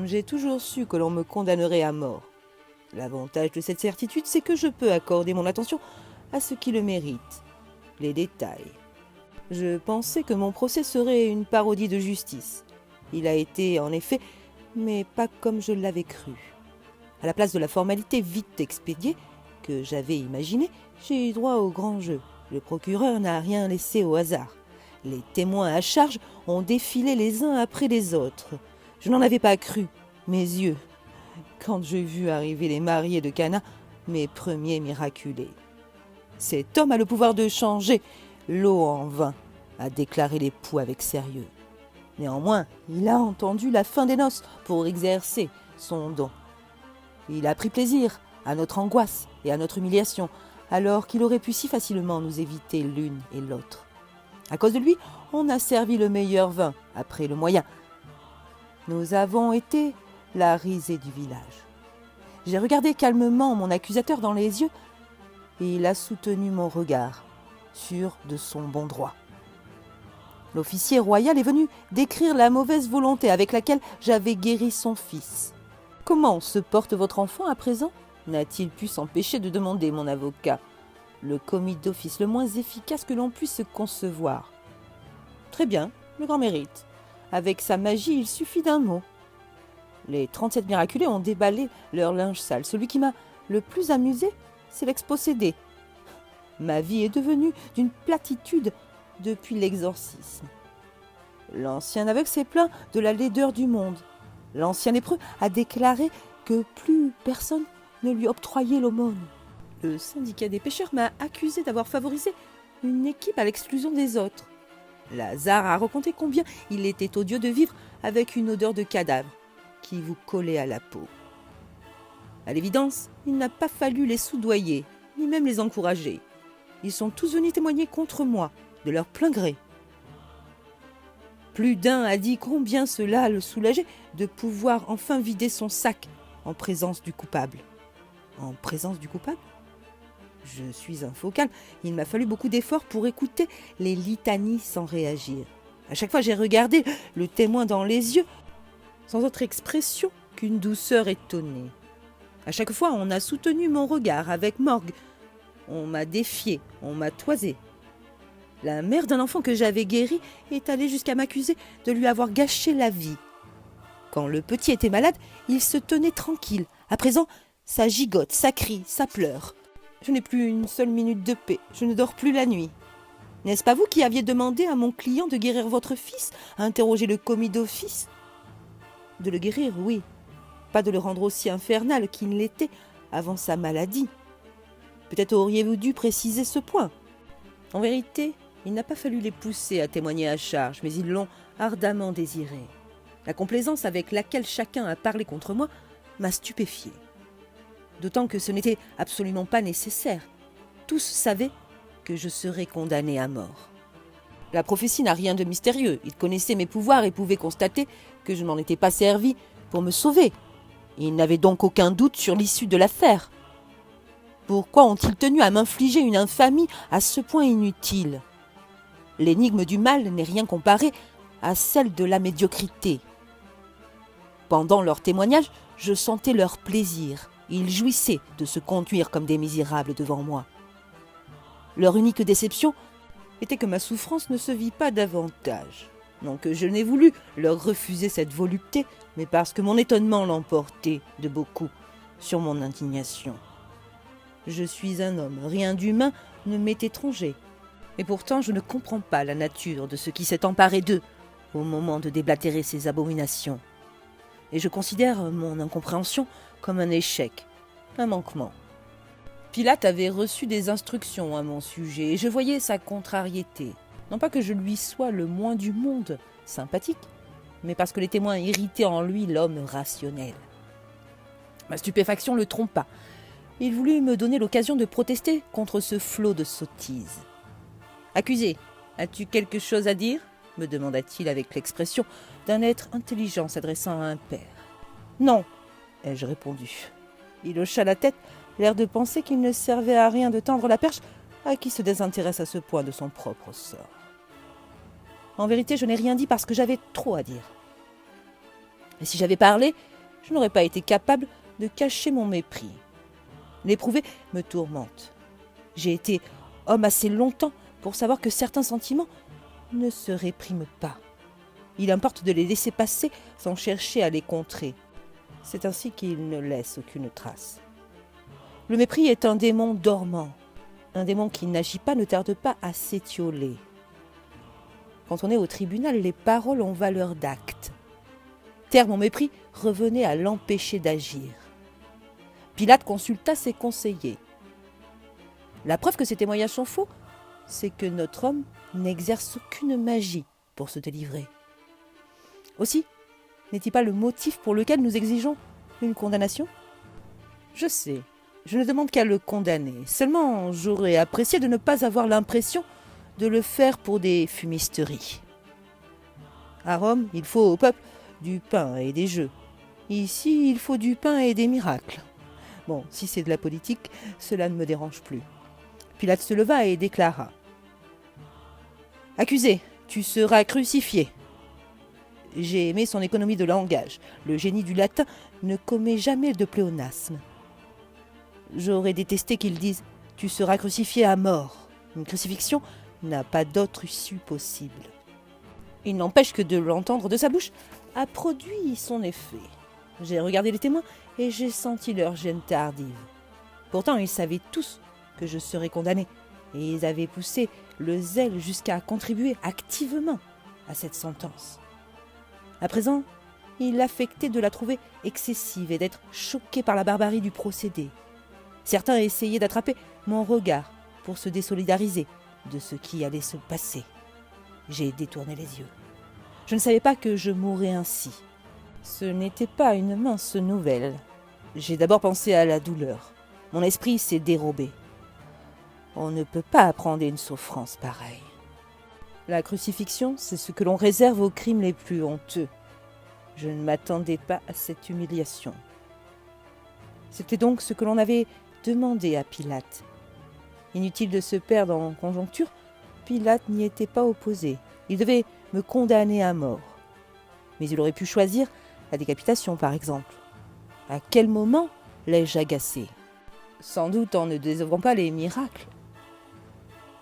J'ai toujours su que l'on me condamnerait à mort. L'avantage de cette certitude, c'est que je peux accorder mon attention à ce qui le mérite, les détails. Je pensais que mon procès serait une parodie de justice. Il a été, en effet, mais pas comme je l'avais cru. À la place de la formalité vite expédiée que j'avais imaginée, j'ai eu droit au grand jeu. Le procureur n'a rien laissé au hasard. Les témoins à charge ont défilé les uns après les autres. Je n'en avais pas cru, mes yeux, quand j'ai vu arriver les mariés de Cana, mes premiers miraculés. Cet homme a le pouvoir de changer l'eau en vin, a déclaré l'époux avec sérieux. Néanmoins, il a entendu la fin des noces pour exercer son don. Il a pris plaisir à notre angoisse et à notre humiliation, alors qu'il aurait pu si facilement nous éviter l'une et l'autre. À cause de lui, on a servi le meilleur vin après le moyen. Nous avons été la risée du village. J'ai regardé calmement mon accusateur dans les yeux et il a soutenu mon regard, sûr de son bon droit. L'officier royal est venu décrire la mauvaise volonté avec laquelle j'avais guéri son fils. Comment se porte votre enfant à présent ? N'a-t-il pu s'empêcher de demander mon avocat, le commis d'office le moins efficace que l'on puisse concevoir. Très bien, le grand mérite. Avec sa magie, il suffit d'un mot. Les 37 miraculés ont déballé leur linge sale. Celui qui m'a le plus amusé, c'est l'expossédé. Ma vie est devenue d'une platitude depuis l'exorcisme. L'ancien aveugle s'est plaint de la laideur du monde. L'ancien lépreux a déclaré que plus personne ne lui octroyait l'aumône. Le syndicat des pêcheurs m'a accusé d'avoir favorisé une équipe à l'exclusion des autres. Lazare a raconté combien il était odieux de vivre avec une odeur de cadavre qui vous collait à la peau. À l'évidence, il n'a pas fallu les soudoyer, ni même les encourager. Ils sont tous venus témoigner contre moi, de leur plein gré. Plus d'un a dit combien cela le soulageait de pouvoir enfin vider son sac en présence du coupable. En présence du coupable ? Je suis un faux calme. Il m'a fallu beaucoup d'efforts pour écouter les litanies sans réagir. À chaque fois, j'ai regardé le témoin dans les yeux, sans autre expression qu'une douceur étonnée. À chaque fois, on a soutenu mon regard avec morgue. On m'a défié, on m'a toisé. La mère d'un enfant que j'avais guéri est allée jusqu'à m'accuser de lui avoir gâché la vie. Quand le petit était malade, il se tenait tranquille. À présent, ça gigote, ça crie, ça pleure. Je n'ai plus une seule minute de paix, je ne dors plus la nuit. N'est-ce pas vous qui aviez demandé à mon client de guérir votre fils, a interrogé le commis d'office ? De le guérir, oui. Pas de le rendre aussi infernal qu'il l'était avant sa maladie. Peut-être auriez-vous dû préciser ce point. En vérité, il n'a pas fallu les pousser à témoigner à charge, mais ils l'ont ardemment désiré. La complaisance avec laquelle chacun a parlé contre moi m'a stupéfié. D'autant que ce n'était absolument pas nécessaire. Tous savaient que je serais condamné à mort. La prophétie n'a rien de mystérieux. Ils connaissaient mes pouvoirs et pouvaient constater que je n'en étais pas servi pour me sauver. Ils n'avaient donc aucun doute sur l'issue de l'affaire. Pourquoi ont-ils tenu à m'infliger une infamie à ce point inutile ? L'énigme du mal n'est rien comparé à celle de la médiocrité. Pendant leur témoignage, je sentais leur plaisir. Ils jouissaient de se conduire comme des misérables devant moi. Leur unique déception était que ma souffrance ne se vit pas davantage. Non que je n'ai voulu leur refuser cette volupté, mais parce que mon étonnement l'emportait de beaucoup sur mon indignation. Je suis un homme, rien d'humain ne m'est étranger. Et pourtant, je ne comprends pas la nature de ce qui s'est emparé d'eux au moment de déblatérer ces abominations. Et je considère mon incompréhension comme un échec, un manquement. Pilate avait reçu des instructions à mon sujet et je voyais sa contrariété. Non pas que je lui sois le moins du monde sympathique, mais parce que les témoins irritaient en lui l'homme rationnel. Ma stupéfaction le trompa. Il voulut me donner l'occasion de protester contre ce flot de sottises. « Accusé, as-tu quelque chose à dire ?» me demanda-t-il avec l'expression d'un être intelligent s'adressant à un père. « Non !» ai-je répondu. Il hocha la tête, l'air de penser qu'il ne servait à rien de tendre la perche à qui se désintéresse à ce point de son propre sort. En vérité, je n'ai rien dit parce que j'avais trop à dire. Et si j'avais parlé, je n'aurais pas été capable de cacher mon mépris. L'éprouver me tourmente. J'ai été homme assez longtemps pour savoir que certains sentiments ne se répriment pas. Il importe de les laisser passer sans chercher à les contrer. C'est ainsi qu'ils ne laissent aucune trace. Le mépris est un démon dormant. Un démon qui n'agit pas ne tarde pas à s'étioler. Quand on est au tribunal, les paroles ont valeur d'acte. Taire mon mépris revenait à l'empêcher d'agir. Pilate consulta ses conseillers. La preuve que ces témoignages sont faux, c'est que notre homme n'exerce aucune magie pour se délivrer. Aussi, n'est-il pas le motif pour lequel nous exigeons une condamnation ? Je sais, je ne demande qu'à le condamner. Seulement, j'aurais apprécié de ne pas avoir l'impression de le faire pour des fumisteries. À Rome, il faut au peuple du pain et des jeux. Ici, il faut du pain et des miracles. Bon, si c'est de la politique, cela ne me dérange plus. Pilate se leva et déclara : « Accusé, tu seras crucifié. » J'ai aimé son économie de langage. Le génie du latin ne commet jamais de pléonasme. J'aurais détesté qu'il dise « Tu seras crucifié à mort ». Une crucifixion n'a pas d'autre issue possible. Il n'empêche que de l'entendre de sa bouche a produit son effet. J'ai regardé les témoins et j'ai senti leur gêne tardive. Pourtant, ils savaient tous que je serais condamné et ils avaient poussé le zèle jusqu'à contribuer activement à cette sentence. À présent, il affectait de la trouver excessive et d'être choqué par la barbarie du procédé. Certains essayaient d'attraper mon regard pour se désolidariser de ce qui allait se passer. J'ai détourné les yeux. Je ne savais pas que je mourrais ainsi. Ce n'était pas une mince nouvelle. J'ai d'abord pensé à la douleur. Mon esprit s'est dérobé. On ne peut pas apprendre une souffrance pareille. La crucifixion, c'est ce que l'on réserve aux crimes les plus honteux. Je ne m'attendais pas à cette humiliation. C'était donc ce que l'on avait demandé à Pilate. Inutile de se perdre en conjoncture, Pilate n'y était pas opposé. Il devait me condamner à mort. Mais il aurait pu choisir la décapitation, par exemple. À quel moment l'ai-je agacé ? Sans doute en ne désœuvrant pas les miracles.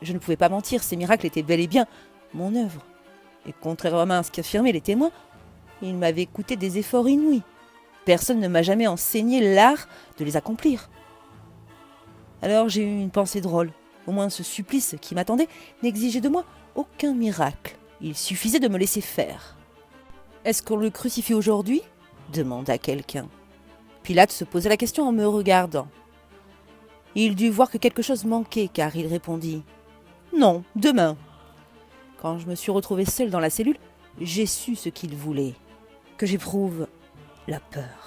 Je ne pouvais pas mentir, ces miracles étaient bel et bien mon œuvre. Et contrairement à ce qu'affirmaient les témoins, il m'avait coûté des efforts inouïs. Personne ne m'a jamais enseigné l'art de les accomplir. Alors j'ai eu une pensée drôle. Au moins ce supplice qui m'attendait n'exigeait de moi aucun miracle. Il suffisait de me laisser faire. « Est-ce qu'on le crucifie aujourd'hui ?» demanda quelqu'un. Pilate se posait la question en me regardant. Il dut voir que quelque chose manquait car il répondit « Non, demain !» Quand je me suis retrouvée seule dans la cellule, j'ai su ce qu'il voulait, que j'éprouve la peur.